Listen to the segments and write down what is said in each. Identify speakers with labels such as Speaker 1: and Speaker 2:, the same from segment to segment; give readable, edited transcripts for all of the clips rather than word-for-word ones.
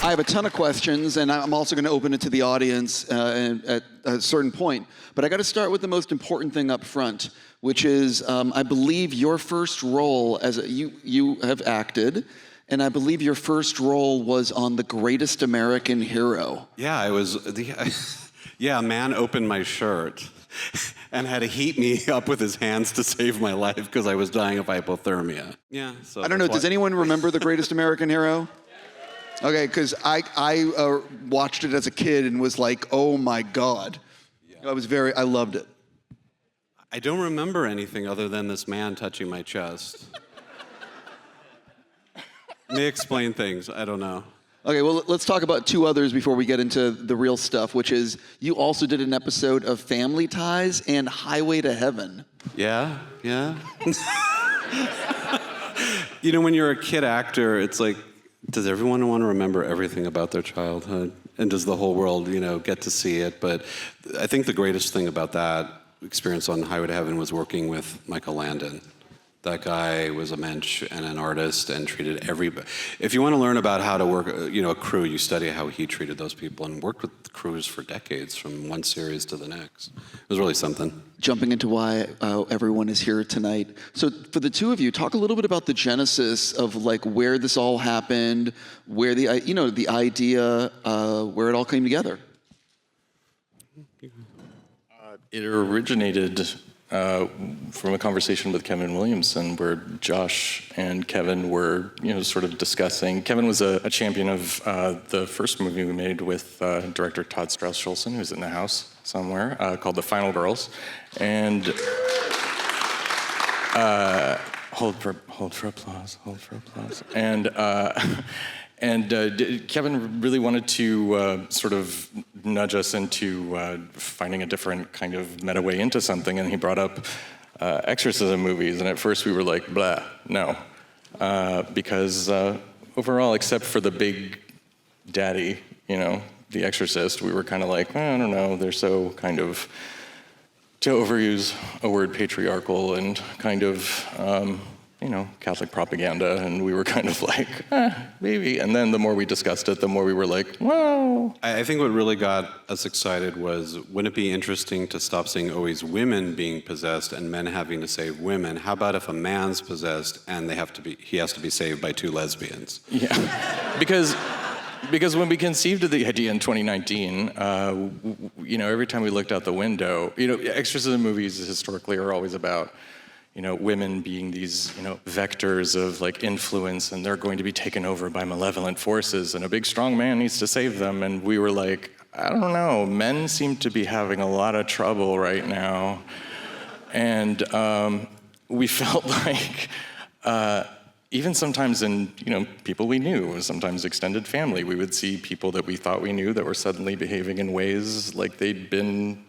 Speaker 1: I have a ton of questions, and I'm also going to open it to the audience at a certain point. But I got to start with the most important thing up front, which is I believe your first role you have acted, and I believe your first role was on The Greatest American Hero.
Speaker 2: Yeah, a man opened my shirt and had to heat me up with his hands to save my life because I was dying of hypothermia. Yeah. So
Speaker 1: I don't know. Does anyone remember The Greatest American Hero? Okay, because I watched it as a kid and was like, oh my God. Yeah. I loved it.
Speaker 2: I don't remember anything other than this man touching my chest. May explain things, I don't know.
Speaker 1: Okay, well, let's talk about two others before we get into the real stuff, which is you also did an episode of Family Ties and Highway to Heaven.
Speaker 2: Yeah. You know, when you're a kid actor, it's like, does everyone want to remember everything about their childhood? And does the whole world, get to see it? But I think the greatest thing about that experience on Highway to Heaven was working with Michael Landon. That guy was a mensch and an artist and treated everybody. If you want to learn about how to work, a crew, you study how he treated those people and worked with crews for decades from one series to the next. It was really something. Jumping into why everyone is here tonight. So for the two of you, talk a little bit about the genesis of like where this all happened, where the idea, where it all came together.
Speaker 3: It originated from a conversation with Kevin Williamson where Josh and Kevin were, sort of discussing. Kevin was a champion of the first movie we made with director Todd Strauss-Schulson, who's in the house somewhere, called The Final Girls. And hold for applause. And Kevin really wanted to sort of nudge us into finding a different kind of meta way into something, and he brought up exorcism movies, and at first we were like, blah, no. Because overall, except for the big daddy, the Exorcist, we were kind of like, I don't know, they're so kind of, to overuse a word, patriarchal and kind of, Catholic propaganda, and we were kind of like, maybe. And then the more we discussed it, the more we were like, wow.
Speaker 2: I think what really got us excited was, wouldn't it be interesting to stop seeing always women being possessed and men having to save women? How about if a man's possessed and he has to be saved by two lesbians?
Speaker 3: Yeah, because when we conceived of the idea in 2019, every time we looked out the window, exorcism movies historically are always about women being these, vectors of like influence, and they're going to be taken over by malevolent forces, and a big strong man needs to save them. And we were like, I don't know, men seem to be having a lot of trouble right now. And we felt like, even sometimes in, people we knew, sometimes extended family, we would see people that we thought we knew that were suddenly behaving in ways like they'd been,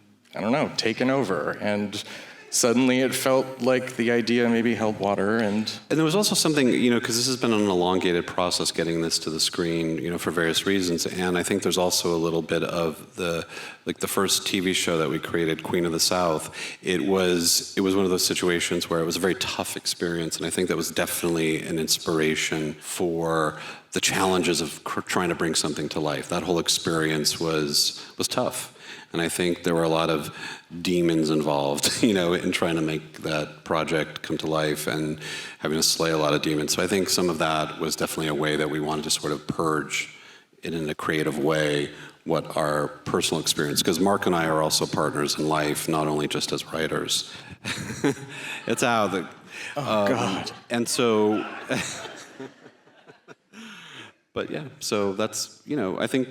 Speaker 3: taken over. And suddenly it felt like the idea maybe held water. And
Speaker 2: there was also something, because this has been an elongated process getting this to the screen, for various reasons. And I think there's also a little bit of the first TV show that we created, Queen of the South. It was one of those situations where it was a very tough experience. And I think that was definitely an inspiration for the challenges of trying to bring something to life. That whole experience was tough. And I think there were a lot of demons involved, in trying to make that project come to life and having to slay a lot of demons. So I think some of that was definitely a way that we wanted to sort of purge it in a creative way what our personal experience, because Mark and I are also partners in life, not only just as writers. It's how the...
Speaker 3: God.
Speaker 2: And so... But yeah, so that's, I think,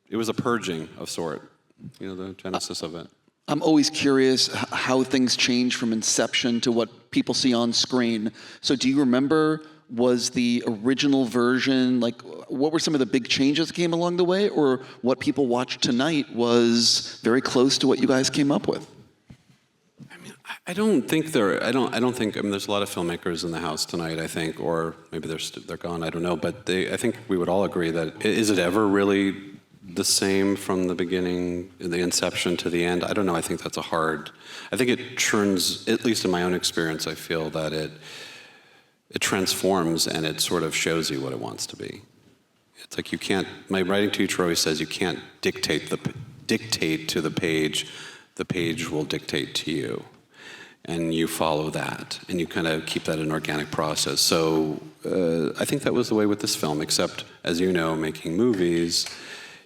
Speaker 2: it was a purging of sort, the genesis of it.
Speaker 1: I'm always curious how things change from inception to what people see on screen. So do you remember, was the original version, what were some of the big changes that came along the way? Or what people watched tonight was very close to what you guys came up with?
Speaker 2: I don't think, there's a lot of filmmakers in the house tonight, I think, or maybe they're gone, I don't know. But I think we would all agree that, is it ever really the same from the beginning, the inception to the end? I don't know. I think that's I think it churns, at least in my own experience, I feel that it transforms and it sort of shows you what it wants to be. it's like you can't, my writing teacher always says you can't dictate to the page will dictate to you. And you follow that, and you kind of keep that an organic process. So I think that was the way with this film, except, as you know, making movies,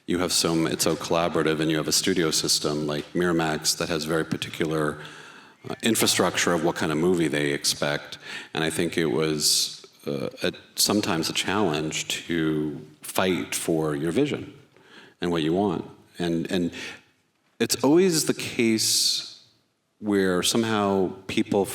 Speaker 2: you have it's so collaborative, and you have a studio system like Miramax that has very particular infrastructure of what kind of movie they expect. And I think it was sometimes a challenge to fight for your vision and what you want. And it's always the case where somehow people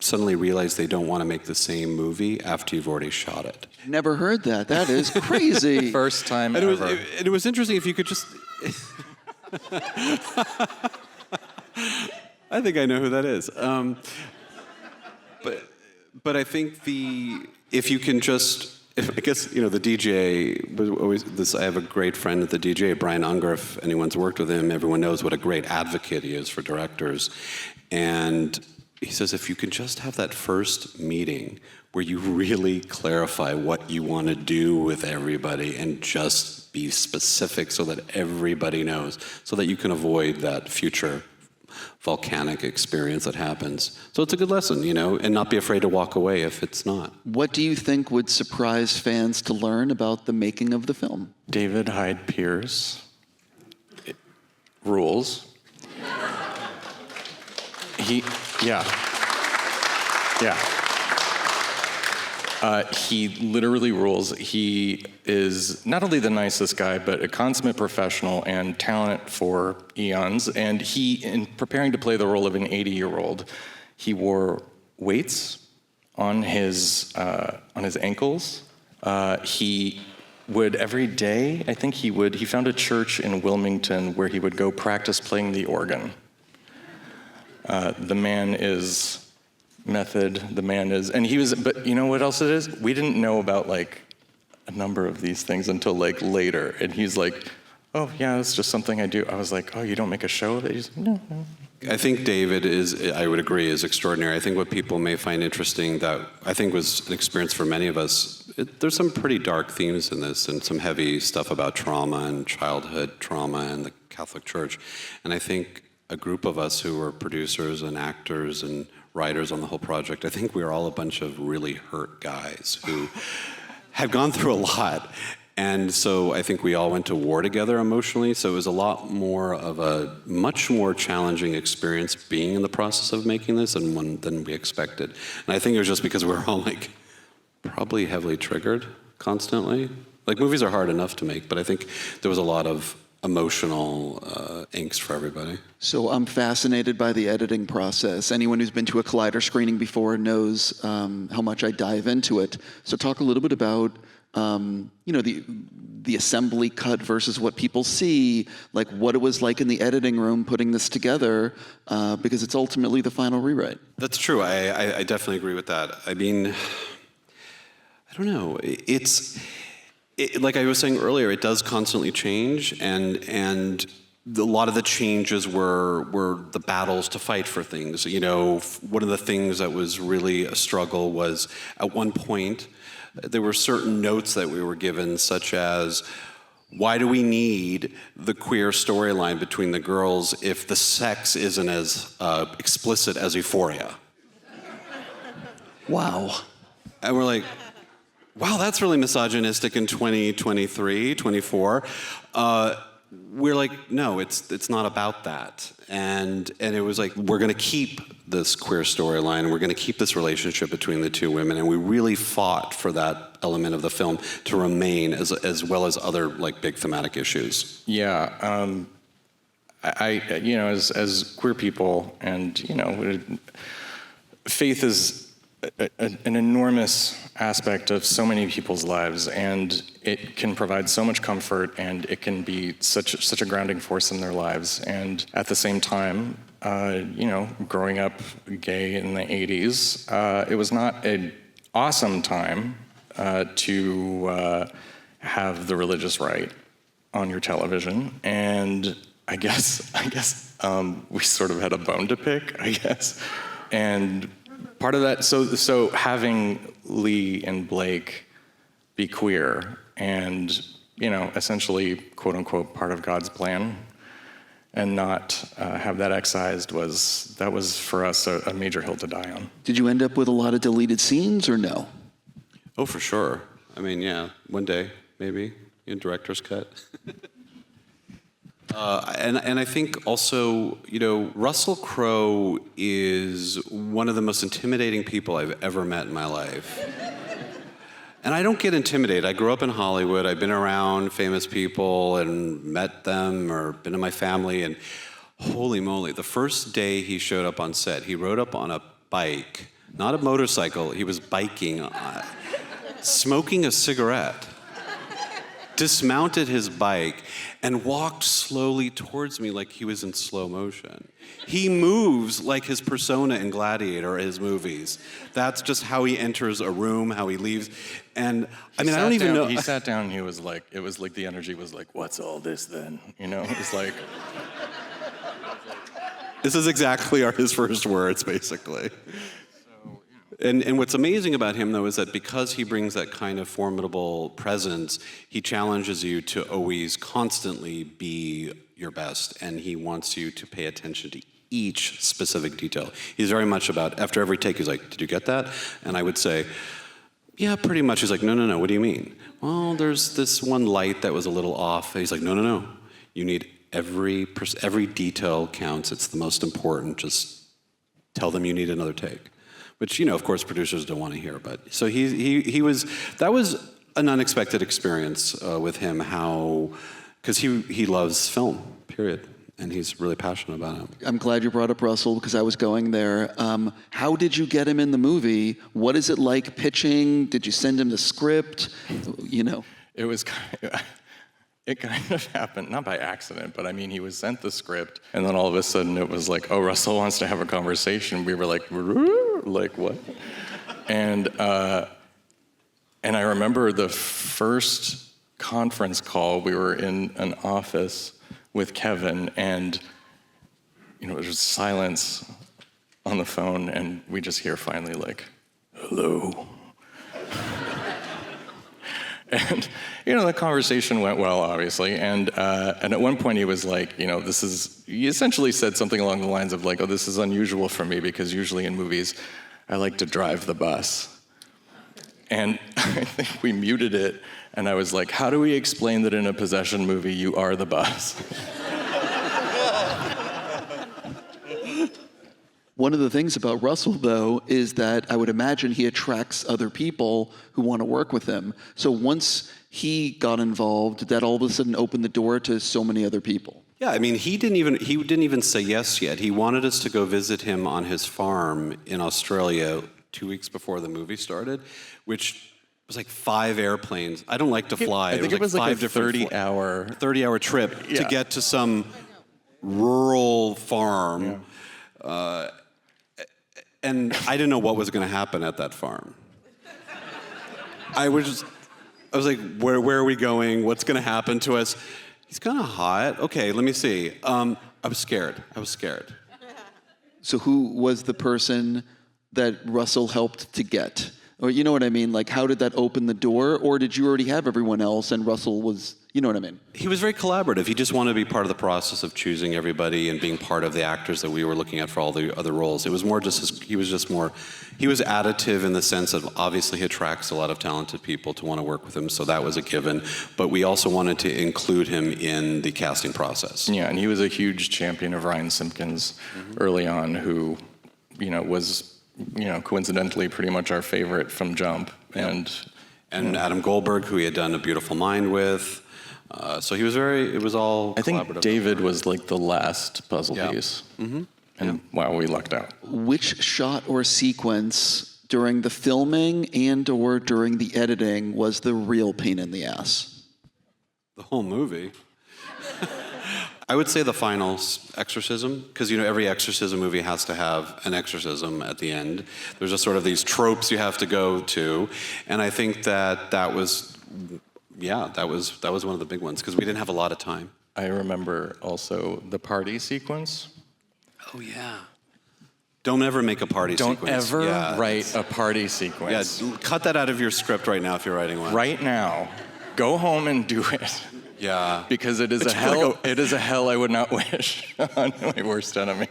Speaker 2: suddenly realize they don't want to make the same movie after you've already shot it.
Speaker 1: Never heard that. That is crazy.
Speaker 3: First time ever.
Speaker 2: It was interesting if you could just... I think I know who that is. But I think if you can just... I guess, the DJ was always I have a great friend at the DJ, Brian Unger. If anyone's worked with him, everyone knows what a great advocate he is for directors. And he says, if you can just have that first meeting where you really clarify what you want to do with everybody and just be specific so that everybody knows, so that you can avoid that future volcanic experience that happens. So it's a good lesson, and not be afraid to walk away if it's not.
Speaker 1: What do you think would surprise fans to learn about the making of the film?
Speaker 3: David Hyde Pierce rules. He literally rules. He is not only the nicest guy, but a consummate professional and talent for eons. And he, in preparing to play the role of an 80-year-old, he wore weights on his ankles. He would every day, he found a church in Wilmington where he would go practice playing the organ. The man is method, but you know what else it is? We didn't know about a number of these things until later. And he's like, oh yeah, it's just something I do. I was like, oh, you don't make a show of it? He's like, no.
Speaker 2: I think David I would agree, is extraordinary. I think what people may find interesting, that I think was an experience for many of us, there's some pretty dark themes in this and some heavy stuff about trauma and childhood trauma and the Catholic Church. And I think a group of us who were producers and actors and writers on the whole project, I think we were all a bunch of really hurt guys who had gone through a lot. And so I think we all went to war together emotionally. So it was a lot more of a much more challenging experience being in the process of making this than we expected. And I think it was just because we were all probably heavily triggered constantly. Movies are hard enough to make, but I think there was a lot of emotional angst for everybody.
Speaker 1: So I'm fascinated by the editing process. Anyone who's been to a Collider screening before knows how much I dive into it. So talk a little bit about the assembly cut versus what people see, what it was like in the editing room putting this together, because it's ultimately the final rewrite.
Speaker 2: That's true. I definitely agree with that. I mean, I don't know. Like I was saying earlier, it does constantly change, and a lot of the changes were the battles to fight for things. One of the things that was really a struggle was, at one point, there were certain notes that we were given, such as, why do we need the queer storyline between the girls if the sex isn't as explicit as Euphoria?
Speaker 1: Wow.
Speaker 2: And we're like, wow, that's really misogynistic in 2023, 24. We're like, no, it's not about that. And it was like, we're going to keep this queer storyline, we're going to keep this relationship between the two women, and we really fought for that element of the film to remain, as well as other big thematic issues.
Speaker 3: Yeah, I as queer people, and faith is an enormous aspect of so many people's lives, and it can provide so much comfort, and it can be such a grounding force in their lives. And at the same time, growing up gay in the 80s, it was not an awesome time to have the religious right on your television, and I guess we sort of had a bone to pick, I guess, and part of that, so having Lee and Blake be queer and, essentially, quote unquote, part of God's plan, and not have that excised was for us a major hill to die on.
Speaker 1: Did you end up with a lot of deleted scenes or no?
Speaker 2: Oh, for sure. I mean, yeah, one day, maybe, in director's cut. And I think also, Russell Crowe is one of the most intimidating people I've ever met in my life. And I don't get intimidated. I grew up in Hollywood. I've been around famous people and met them or been in my family. And holy moly, the first day he showed up on set, he rode up on a bike, not a motorcycle. He was biking, smoking a cigarette, dismounted his bike, and walked slowly towards me like he was in slow motion. He moves like his persona in Gladiator or his movies. That's just how he enters a room, how he leaves. And I don't even know.
Speaker 3: He sat down and it was like the energy was like, what's all this then? It's like.
Speaker 2: This is exactly his first words, basically. And what's amazing about him, though, is that because he brings that kind of formidable presence, he challenges you to always constantly be your best, and he wants you to pay attention to each specific detail. He's very much about, after every take, he's like, did you get that? And I would say, yeah, pretty much. He's like, no, what do you mean? Well, there's this one light that was a little off. And he's like, no. You need every detail counts. It's the most important. Just tell them you need another take. Which, of course, producers don't want to hear. But so that was an unexpected experience with him, because he loves film, period. And he's really passionate about it.
Speaker 1: I'm glad you brought up Russell because I was going there. How did you get him in the movie? What is it like pitching? Did you send him the script?
Speaker 3: It was it kind of happened, not by accident, but he was sent the script, and then all of a sudden it was like, oh, Russell wants to have a conversation. We were like what? And I remember the first conference call, we were in an office with Kevin, and there was silence on the phone, and we just hear finally like, hello. And the conversation went well, obviously, and at one point he was like, he essentially said something along the lines of like, oh, this is unusual for me because usually in movies I like to drive the bus. And I think we muted it, and I was like, how do we explain that in a possession movie you are the bus?
Speaker 1: One of the things about Russell, though, is that I would imagine he attracts other people who want to work with him. So once he got involved, that all of a sudden opened the door to so many other people.
Speaker 2: Yeah, he didn't even say yes yet. He wanted us to go visit him on his farm in Australia 2 weeks before the movie started, which was like 5 airplanes. I don't like to fly.
Speaker 3: I think it was like a
Speaker 2: 30-hour trip to get to some rural farm. Yeah. And I didn't know what was going to happen at that farm. I was like, where are we going? What's going to happen to us? He's kind of hot. Okay, let me see. I was scared.
Speaker 1: So who was the person that Russell helped to get? Or you know what I mean? Like, how did that open the door? Or did you already have everyone else and Russell was, you know what I mean?
Speaker 2: He was very collaborative. He just wanted to be part of the process of choosing everybody and being part of the actors that we were looking at for all the other roles. It was more just, he was additive in the sense of obviously he attracts a lot of talented people to want to work with him, so that was a given. But we also wanted to include him in the casting process.
Speaker 3: Yeah, and he was a huge champion of Ryan Simpkins early on, who, was coincidentally pretty much our favorite from Jump. And
Speaker 2: Adam Goldberg, who he had done A Beautiful Mind with. So it was all collaborative.
Speaker 3: I think David was like the last puzzle piece. Mm-hmm. And wow, we lucked out.
Speaker 1: Which shot or sequence during the filming and or during the editing was the real pain in the ass?
Speaker 2: The whole movie. I would say the final exorcism, because every exorcism movie has to have an exorcism at the end. There's just sort of these tropes you have to go to, and I think that was one of the big ones because we didn't have a lot of time.
Speaker 3: I remember also the party sequence.
Speaker 2: Oh yeah. Don't ever make a party
Speaker 3: Don't
Speaker 2: sequence.
Speaker 3: ever
Speaker 2: Yeah,
Speaker 3: write a party sequence.
Speaker 2: Yeah, cut that out of your script right now if you're writing one.
Speaker 3: Right now, go home and do it.
Speaker 2: Yeah.
Speaker 3: Because it is a hell. It is a hell I would not wish on my worst enemy.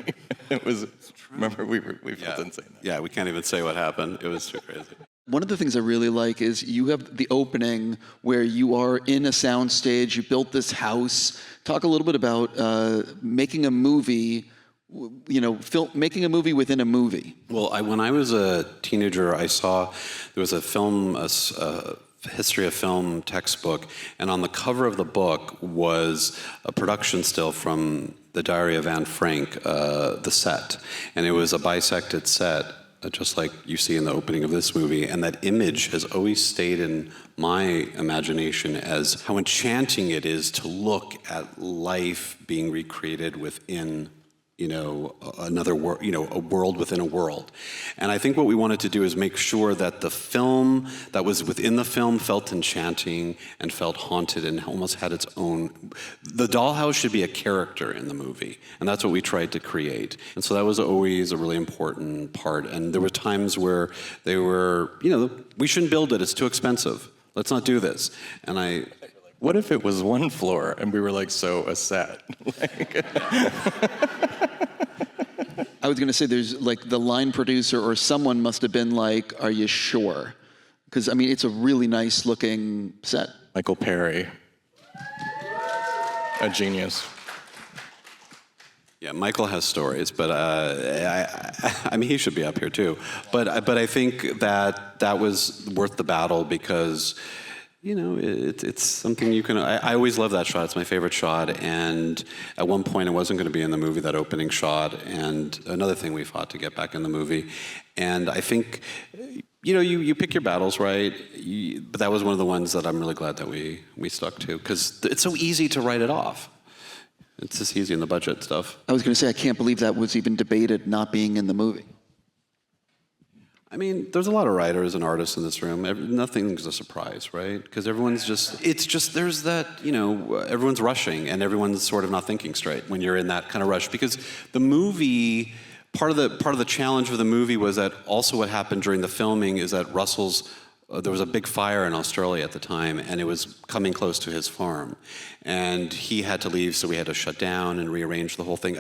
Speaker 3: It was. Remember, we felt insane.
Speaker 2: Yeah, we can't even say what happened. It was too crazy.
Speaker 1: One of the things I really like is you have the opening where you are in a soundstage, you built this house. Talk a little bit about making a movie, making a movie within a movie.
Speaker 2: Well, when I was a teenager, I saw there was a film, a history of film textbook, and on the cover of the book was a production still from The Diary of Anne Frank, the set. And it was a bisected set, just like you see in the opening of this movie. And that image has always stayed in my imagination as how enchanting it is to look at life being recreated within another world, a world within a world. And I think what we wanted to do is make sure that the film that was within the film felt enchanting and felt haunted and almost had its own. The dollhouse should be a character in the movie, and that's what we tried to create. And so that was always a really important part. And there were times where they were, we shouldn't build it, it's too expensive. Let's not do this. And
Speaker 3: what if it was one floor and we were like, so a set?
Speaker 1: I was going to say there's like the line producer or someone must have been like, are you sure? Because, it's a really nice looking set.
Speaker 3: Michael Perry, a genius.
Speaker 2: Yeah, Michael has stories, but he should be up here too. But I think that was worth the battle because, it's something you can. I always love that shot. It's my favorite shot. And at one point, it wasn't going to be in the movie, that opening shot. And another thing we fought to get back in the movie. And I think, you pick your battles, right? But that was one of the ones that I'm really glad that we stuck to because it's so easy to write it off. It's just easy in the budget stuff.
Speaker 1: I was going to say, I can't believe that was even debated not being in the movie.
Speaker 2: There's a lot of writers and artists in this room. Nothing's a surprise, right? Because there's that, everyone's rushing and everyone's sort of not thinking straight when you're in that kind of rush. Because the movie, part of the challenge of the movie was that also what happened during the filming is that there was a big fire in Australia at the time, and it was coming close to his farm. And he had to leave, so we had to shut down and rearrange the whole thing.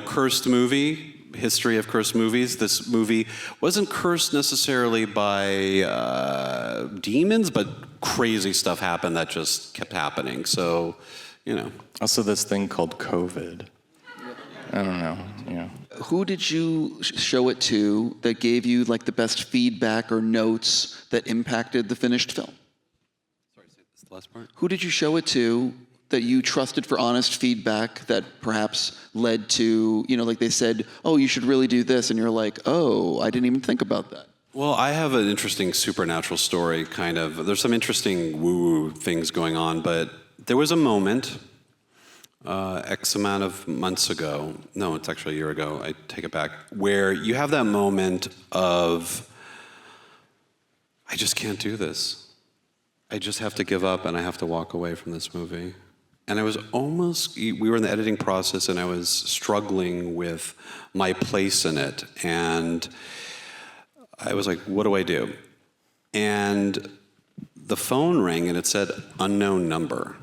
Speaker 2: Cursed movie, history of cursed movies. This movie wasn't cursed necessarily by demons, but crazy stuff happened that just kept happening. So,
Speaker 3: Also this thing called COVID. I don't know,
Speaker 1: Who did you show it to that gave you like the best feedback or notes that impacted the finished film?
Speaker 2: Sorry, say this the last part.
Speaker 1: Who did you show it to that you trusted for honest feedback that perhaps led to, like they said, oh, you should really do this, and you're like, oh, I didn't even think about that?
Speaker 2: Well, I have an interesting supernatural story, kind of. There's some interesting woo-woo things going on, but there was a moment X amount of months ago, no, it's actually a year ago, I take it back, where you have that moment of, I just can't do this. I just have to give up and I have to walk away from this movie. And I was we were in the editing process and I was struggling with my place in it. And I was like, what do I do? And the phone rang and it said, unknown number.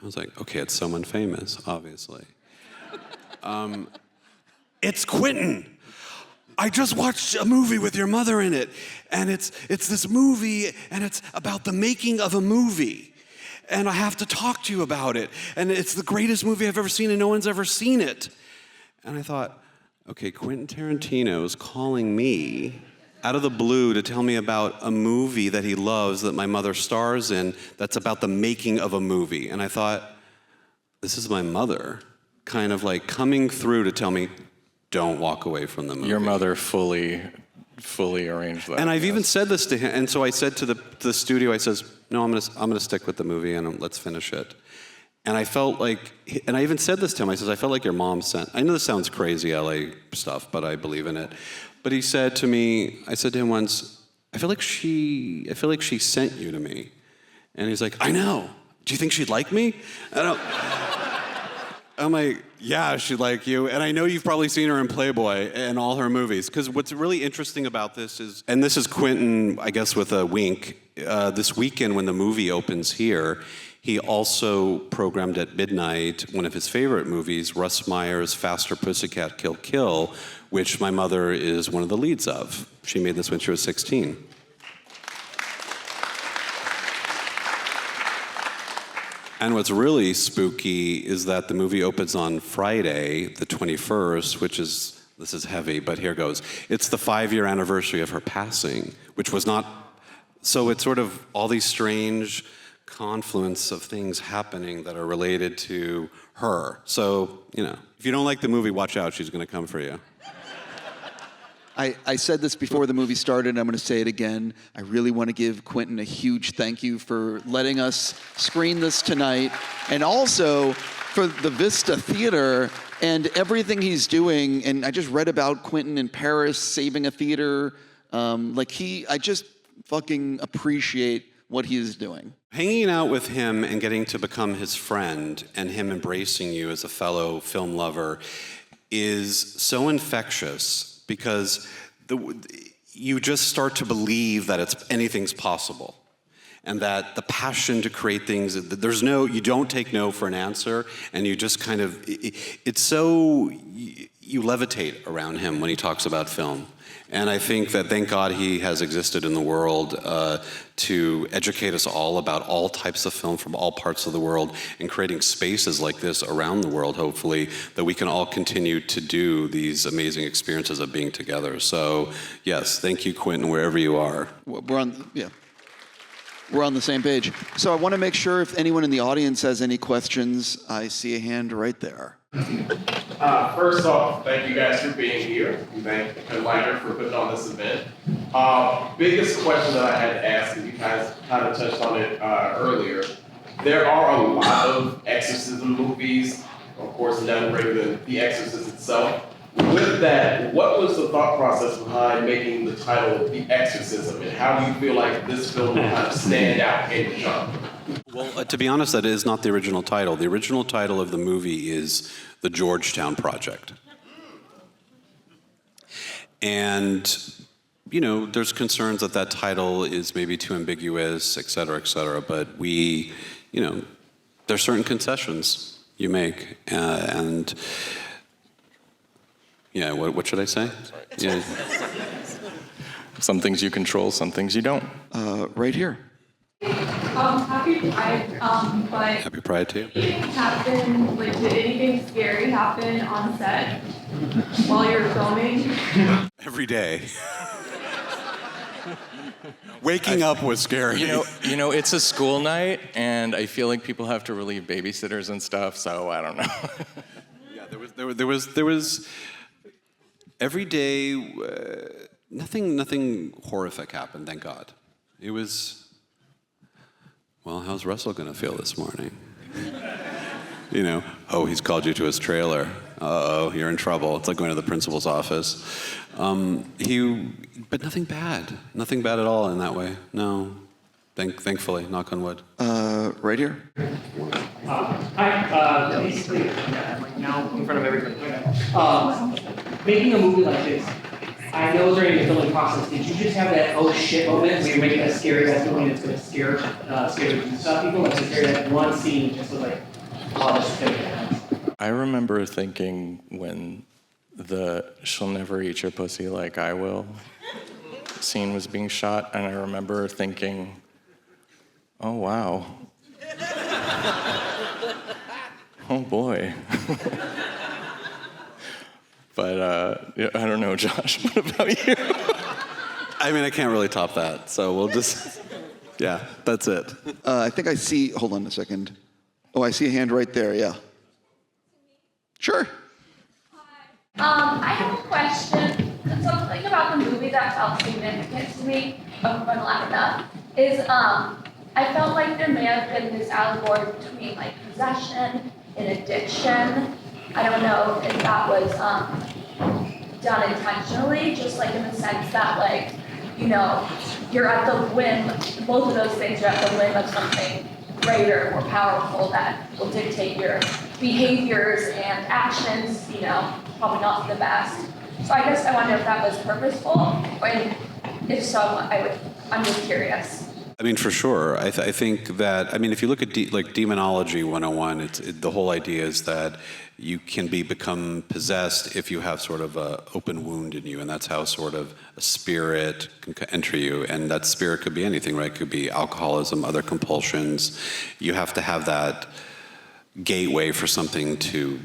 Speaker 2: I was like, okay, it's someone famous, obviously. It's Quentin. I just watched a movie with your mother in it. And it's this movie, and it's about the making of a movie. And I have to talk to you about it. And it's the greatest movie I've ever seen, and no one's ever seen it. And I thought, okay, Quentin Tarantino's calling me out of the blue to tell me about a movie that he loves that my mother stars in that's about the making of a movie. And I thought, this is my mother kind of like coming through to tell me, don't walk away from the movie.
Speaker 3: Your mother fully arranged that.
Speaker 2: And I've even said this to him. And so I said to the studio, I says, no, I'm gonna stick with the movie and let's finish it. And I felt like, and I even said this to him, I says, I felt like your mom sent, I know this sounds crazy LA stuff, but I believe in it. But he said to me, I said to him once, I feel like she sent you to me. And he's like, I know. Do you think she'd like me? I'm like, yeah, she like you. And I know you've probably seen her in Playboy and all her movies. Because what's really interesting about this is, and this is Quentin, I guess with a wink, this weekend when the movie opens here, he also programmed at midnight one of his favorite movies, Russ Meyer's Faster Pussycat Kill Kill, which my mother is one of the leads of. She made this when she was 16. And what's really spooky is that the movie opens on Friday, the 21st, which is, this is heavy, but here goes. It's the 5-year anniversary of her passing, which was not, so it's sort of all these strange confluence of things happening that are related to her. So, you know, if you don't like the movie, watch out, she's gonna come for you.
Speaker 1: I said this before the movie started, and I'm going to say it again. I really want to give Quentin a huge thank you for letting us screen this tonight, and also for the Vista Theater and everything he's doing. And I just read about Quentin in Paris saving a theater. I just fucking appreciate what he is doing.
Speaker 2: Hanging out with him and getting to become his friend and him embracing you as a fellow film lover is so infectious. Because you just start to believe that anything's possible, and that the passion to create things, you don't take no for an answer, and you just kind of, it's so, you levitate around him when he talks about film. And I think that, thank God, he has existed in the world to educate us all about all types of film from all parts of the world, and creating spaces like this around the world, hopefully, that we can all continue to do these amazing experiences of being together. So, yes, thank you, Quentin, wherever you are.
Speaker 1: We're on the same page. So I want to make sure if anyone in the audience has any questions. I see a hand right there.
Speaker 4: First off, thank you guys for being here. We thank Weintraub for putting on this event. Biggest question that I had to ask, and you guys kind of touched on it earlier. There are a lot of exorcism movies, of course, down the Exorcist itself. With that, what was the thought process behind making the title The Exorcism, and how do you feel like this film will kind of stand out in the genre?
Speaker 2: Well, to be honest, that is not the original title. The original title of the movie is The Georgetown Project. And, you know, there's concerns that that title is maybe too ambiguous, et cetera, but we, you know, there's certain concessions you make, and yeah, what should I say? Sorry. Yeah.
Speaker 3: Some things you control, some things you don't.
Speaker 1: Right here.
Speaker 5: Happy Pride, but
Speaker 2: Happy Pride to you.
Speaker 5: did anything scary happen on set while you were filming?
Speaker 2: Every day. Waking up was scary.
Speaker 3: You know, it's a school night, and I feel like people have to relieve babysitters and stuff, so I don't know.
Speaker 2: Yeah, there was every day, nothing horrific happened, thank God. It was, well, how's Russell gonna feel this morning? You know, oh, he's called you to his trailer. Uh-oh, you're in trouble. It's like going to the principal's office. But nothing bad at all in that way. No, thankfully, knock on wood.
Speaker 1: Right here.
Speaker 6: Hi, basically, now in front of everybody. Making a movie like this, I know during the filming process, did you just have that oh shit moment where you're making a scary that feeling that's going to scare people? Like, is there that one scene just was like, oh, this is going to happen?
Speaker 3: I remember thinking when the "She'll never eat your pussy like I will" scene was being shot, and I remember thinking, oh wow. Oh boy. But yeah, I don't know, Josh, what about you?
Speaker 2: I mean, I can't really top that, so we'll just, yeah, that's it.
Speaker 1: I think I see, hold on a second. Oh, I see a hand right there, yeah. Sure.
Speaker 5: I have a question. Something about the movie that felt significant to me, I'm going to laugh at that, is I felt like there may have been this allegory between like possession and addiction. I don't know if that was done intentionally, just like in the sense that like, you know, you're at the whim, both of those things are at the whim of something greater, more powerful that will dictate your behaviors and actions, probably not the best. So I guess I wonder if that was purposeful, and if so, I'm just curious.
Speaker 2: I mean, for sure. I think that, if you look at Demonology 101, the whole idea is that you can become possessed if you have sort of an open wound in you, and that's how sort of a spirit can enter you. And that spirit could be anything, right? It could be alcoholism, other compulsions. You have to have that gateway for something to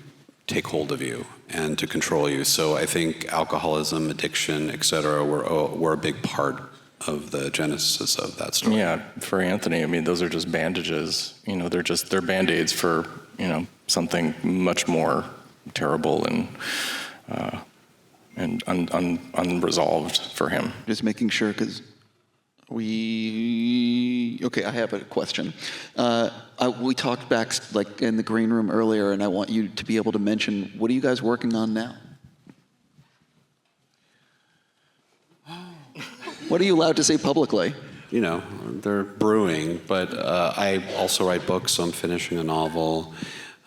Speaker 2: take hold of you and to control you. So I think alcoholism, addiction, et cetera, were a big part of the genesis of that story.
Speaker 3: Yeah, for Anthony, those are just bandages. They're Band-Aids for, something much more terrible and unresolved for him.
Speaker 1: Just making sure, because okay, I have a question. We talked back in the green room earlier, and I want you to be able to mention, what are you guys working on now? What are you allowed to say publicly?
Speaker 2: They're brewing, but I also write books, so I'm finishing a novel,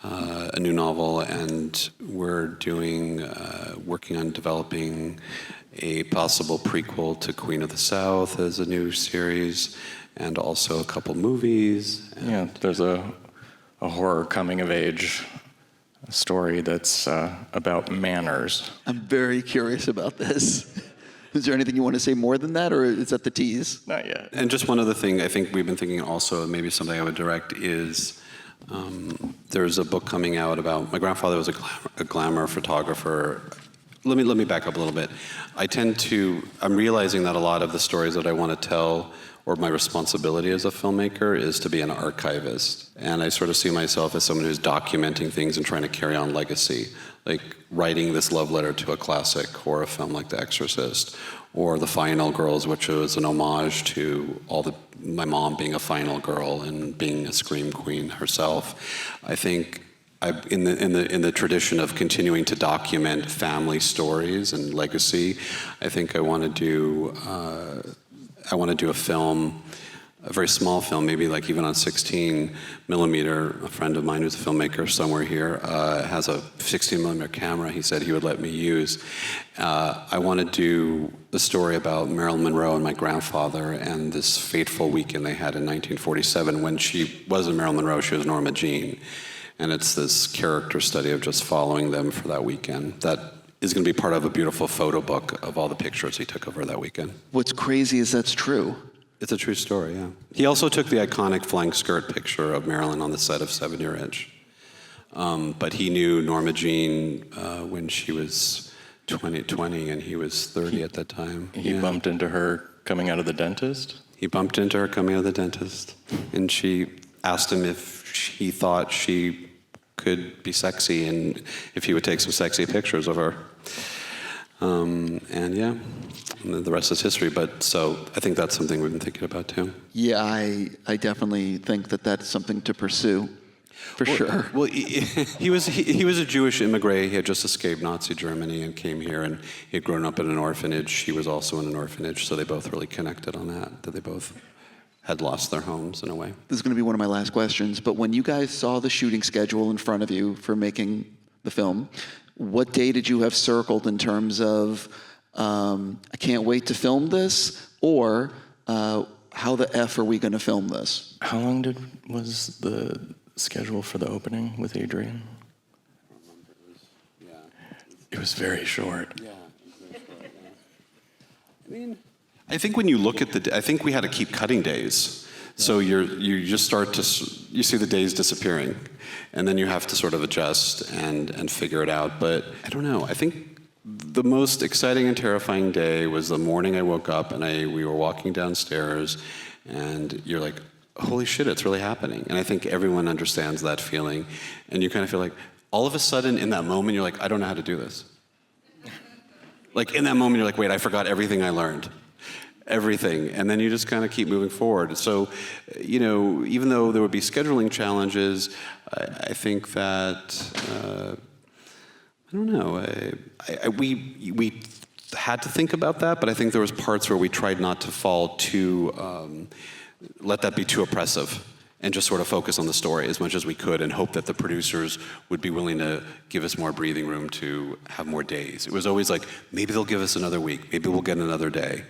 Speaker 2: a new novel, and we're working on developing a possible prequel to Queen of the South as a new series, and also a couple movies.
Speaker 3: Yeah, there's a horror coming-of-age story that's about manners.
Speaker 1: I'm very curious about this. Is there anything you want to say more than that, or is that the tease?
Speaker 3: Not yet.
Speaker 2: And just one other thing I think we've been thinking also, maybe something I would direct, is there's a book coming out about, my grandfather was a glamour photographer. Let me back up a little bit. I'm realizing that a lot of the stories that I want to tell, or my responsibility as a filmmaker, is to be an archivist. And I sort of see myself as someone who's documenting things and trying to carry on legacy, like writing this love letter to a classic horror film like The Exorcist, or The Final Girls, which was an homage to my mom being a final girl and being a scream queen herself. I think in the tradition of continuing to document family stories and legacy, I think I want to do a film, a very small film, maybe even on 16 millimeter. A friend of mine who's a filmmaker somewhere here has a 16 millimeter camera he said he would let me use. I want to do the story about Marilyn Monroe and my grandfather and this fateful weekend they had in 1947. When she wasn't Marilyn Monroe, she was Norma Jean. And it's this character study of just following them for that weekend. That is going to be part of a beautiful photo book of all the pictures he took of her that weekend.
Speaker 1: What's crazy is that's true.
Speaker 2: It's a true story, yeah. He also took the iconic flying skirt picture of Marilyn on the set of 7 Year Itch. But he knew Norma Jean when she was 20 and he was 30 at that time.
Speaker 3: He bumped into her coming out of the dentist?
Speaker 2: He bumped into her coming out of the dentist. And she asked him if he thought she could be sexy and if he would take some sexy pictures of her. And the rest is history. But so I think that's something we've been thinking about too.
Speaker 1: Yeah, I definitely think that that's something to pursue, for sure.
Speaker 2: Well, he was a Jewish immigrant. He had just escaped Nazi Germany and came here, and he had grown up in an orphanage. She was also in an orphanage, so they both really connected on that they both had lost their homes in a way.
Speaker 1: This is going to be one of my last questions, but when you guys saw the shooting schedule in front of you for making the film, what day did you have circled in terms of, I can't wait to film this, or how the F are we going to film this?
Speaker 3: How long was the schedule for the opening with Adrian? It was very short.
Speaker 2: Yeah. I mean, I think when you look at I think we had to keep cutting days. So you just start to, you see the days disappearing, and then you have to sort of adjust and figure it out. But I don't know. I think the most exciting and terrifying day was the morning I woke up and we were walking downstairs, and you're like, holy shit, it's really happening. And I think everyone understands that feeling, and you kind of feel like, all of a sudden in that moment, you're like, I don't know how to do this. Like in that moment, you're like, wait, I forgot everything I learned. Everything. And then you just kind of keep moving forward. So, even though there would be scheduling challenges, I think that, I don't know, we had to think about that, but I think there was parts where we tried not to fall too, let that be too oppressive. and just sort of focus on the story as much as we could and hope that the producers would be willing to give us more breathing room to have more days. It was always like, maybe they'll give us another week, maybe we'll get another day.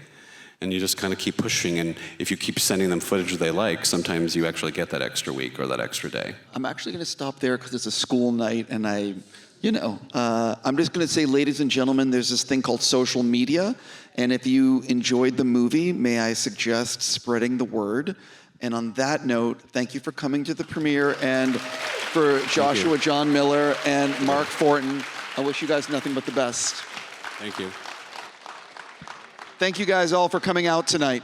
Speaker 2: And you just kind of keep pushing, and if you keep sending them footage they like, sometimes you actually get that extra week or that extra day.
Speaker 1: I'm actually going to stop there because it's a school night, and I'm just going to say, ladies and gentlemen, there's this thing called social media, and if you enjoyed the movie, may I suggest spreading the word. And on that note, thank you for coming to the premiere, and for Joshua John Miller and Mark Fortin, I wish you guys nothing but the best.
Speaker 2: Thank you.
Speaker 1: Thank you guys all for coming out tonight.